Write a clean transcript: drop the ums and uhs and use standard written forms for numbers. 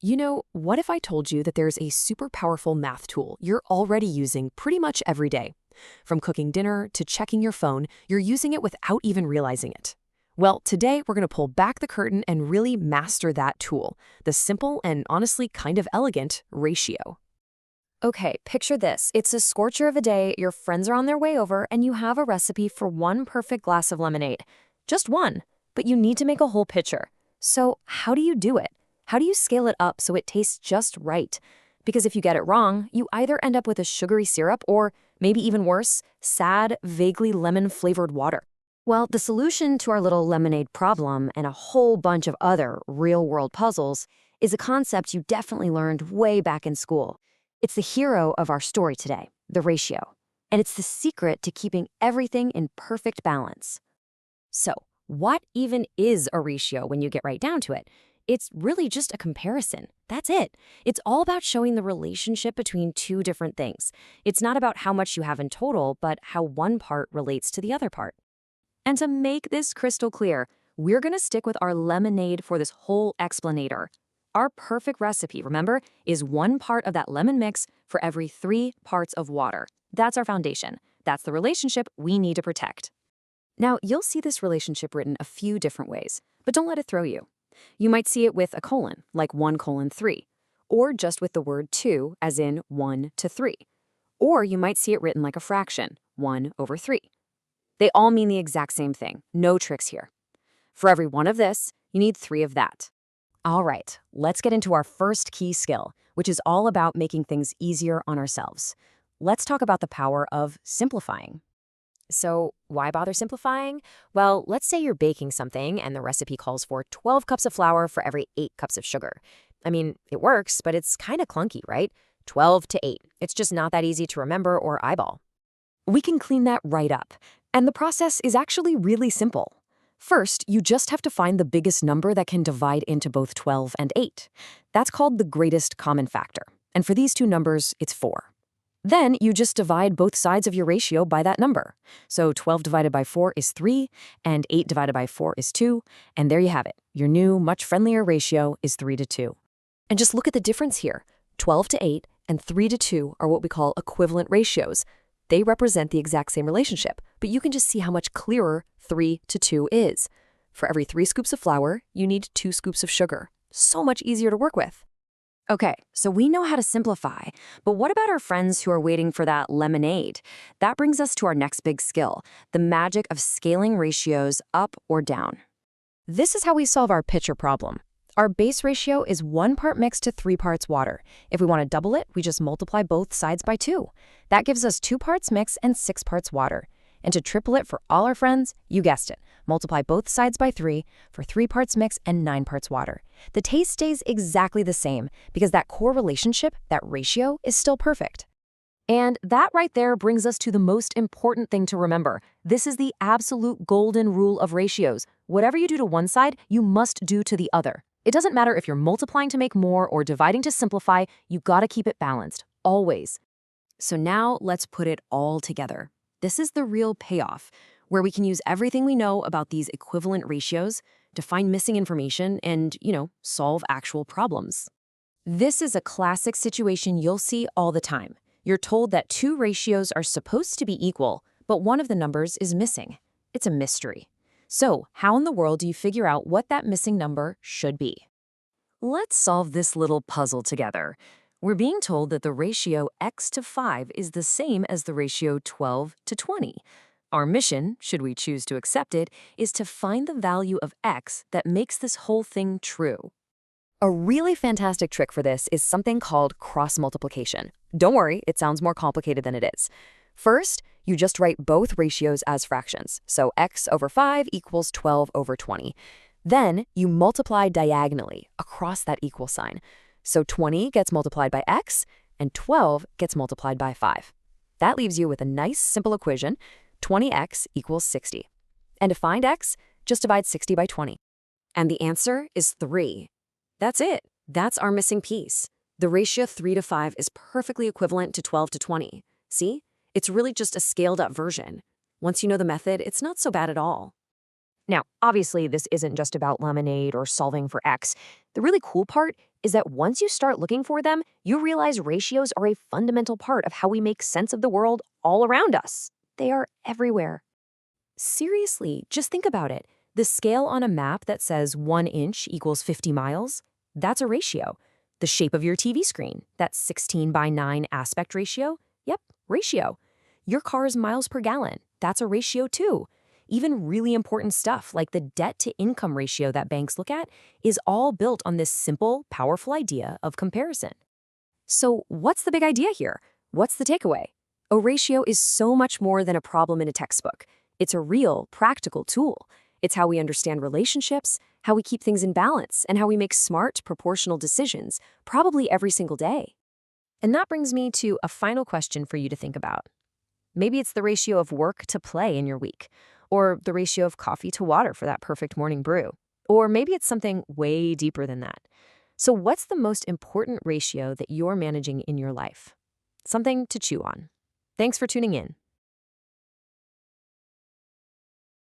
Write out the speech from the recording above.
What if I told you that there's a super powerful math tool you're already using pretty much every day? From cooking dinner to checking your phone, you're using it without even realizing it. Well, today we're going to pull back the curtain and really master that tool, the simple and honestly kind of elegant ratio. Okay, picture this. It's a scorcher of a day, your friends are on their way over, and you have a recipe for one perfect glass of lemonade. Just one, but you need to make a whole pitcher. So how do you do it? How do you scale it up so it tastes just right? Because if you get it wrong, you either end up with a sugary syrup or, maybe even worse, sad, vaguely lemon-flavored water. Well, the solution to our little lemonade problem and a whole bunch of other real-world puzzles is a concept you definitely learned way back in school. It's the hero of our story today, the ratio. And it's the secret to keeping everything in perfect balance. So, what even is a ratio when you get right down to it? It's really just a comparison. That's it. It's all about showing the relationship between two different things. It's not about how much you have in total, but how one part relates to the other part. And to make this crystal clear, we're going to stick with our lemonade for this whole explanator. Our perfect recipe, remember, is 1 part of that lemon mix for every 3 parts of water. That's our foundation. That's the relationship we need to protect. Now, you'll see this relationship written a few different ways, but don't let it throw you. You might see it with a colon, like 1:3, or just with the word 2, as in 1 to 3. Or you might see it written like a fraction, 1/3. They all mean the exact same thing, no tricks here. For every one of this, you need 3 of that. All right, let's get into our first key skill, which is all about making things easier on ourselves. Let's talk about the power of simplifying. So, why bother simplifying? Well, let's say you're baking something and the recipe calls for 12 cups of flour for every 8 cups of sugar. I mean, it works, but it's kind of clunky, right? 12 to 8. It's just not that easy to remember or eyeball. We can clean that right up. And the process is actually really simple. First, you just have to find the biggest number that can divide into both 12 and 8. That's called the greatest common factor. And for these two numbers, it's 4. Then you just divide both sides of your ratio by that number. So 12 divided by 4 is 3, and 8 divided by 4 is 2, and there you have it. Your new, much friendlier ratio is 3 to 2. And just look at the difference here. 12 to 8 and 3 to 2 are what we call equivalent ratios. They represent the exact same relationship, but you can just see how much clearer 3 to 2 is. For every 3 scoops of flour, you need 2 scoops of sugar. So much easier to work with. Okay, so we know how to simplify, but what about our friends who are waiting for that lemonade? That brings us to our next big skill, the magic of scaling ratios up or down. This is how we solve our pitcher problem. Our base ratio is 1 part mixed to 3 parts water. If we want to double it, we just multiply both sides by 2. That gives us 2 parts mix and 6 parts water. And to triple it for all our friends, you guessed it, multiply both sides by 3 for 3 parts mix and 9 parts water. The taste stays exactly the same because that core relationship, that ratio, is still perfect. And that right there brings us to the most important thing to remember. This is the absolute golden rule of ratios. Whatever you do to one side, you must do to the other. It doesn't matter if you're multiplying to make more or dividing to simplify, you gotta keep it balanced, always. So now let's put it all together. This is the real payoff, where we can use everything we know about these equivalent ratios to find missing information and, solve actual problems. This is a classic situation you'll see all the time. You're told that 2 ratios are supposed to be equal, but one of the numbers is missing. It's a mystery. So, how in the world do you figure out what that missing number should be? Let's solve this little puzzle together. We're being told that the ratio x to 5 is the same as the ratio 12 to 20. Our mission, should we choose to accept it, is to find the value of x that makes this whole thing true. A really fantastic trick for this is something called cross-multiplication. Don't worry, it sounds more complicated than it is. First, you just write both ratios as fractions, so x over 5 equals 12 over 20. Then you multiply diagonally across that equal sign. So 20 gets multiplied by x, and 12 gets multiplied by 5. That leaves you with a nice, simple equation, 20x equals 60. And to find x, just divide 60 by 20. And the answer is 3. That's it. That's our missing piece. The ratio 3 to 5 is perfectly equivalent to 12 to 20. See? It's really just a scaled-up version. Once you know the method, it's not so bad at all. Now, obviously, this isn't just about lemonade or solving for X. The really cool part is that once you start looking for them, you realize ratios are a fundamental part of how we make sense of the world all around us. They are everywhere. Seriously, just think about it. The scale on a map that says 1 inch equals 50 miles, that's a ratio. The shape of your TV screen, that 16:9 aspect ratio, yep, ratio. Your car's miles per gallon, that's a ratio too. Even really important stuff like the debt-to-income ratio that banks look at is all built on this simple, powerful idea of comparison. So what's the big idea here? What's the takeaway? A ratio is so much more than a problem in a textbook. It's a real, practical tool. It's how we understand relationships, how we keep things in balance, and how we make smart, proportional decisions, probably every single day. And that brings me to a final question for you to think about. Maybe it's the ratio of work to play in your week, or the ratio of coffee to water for that perfect morning brew. Or maybe it's something way deeper than that. So what's the most important ratio that you're managing in your life? Something to chew on. Thanks for tuning in.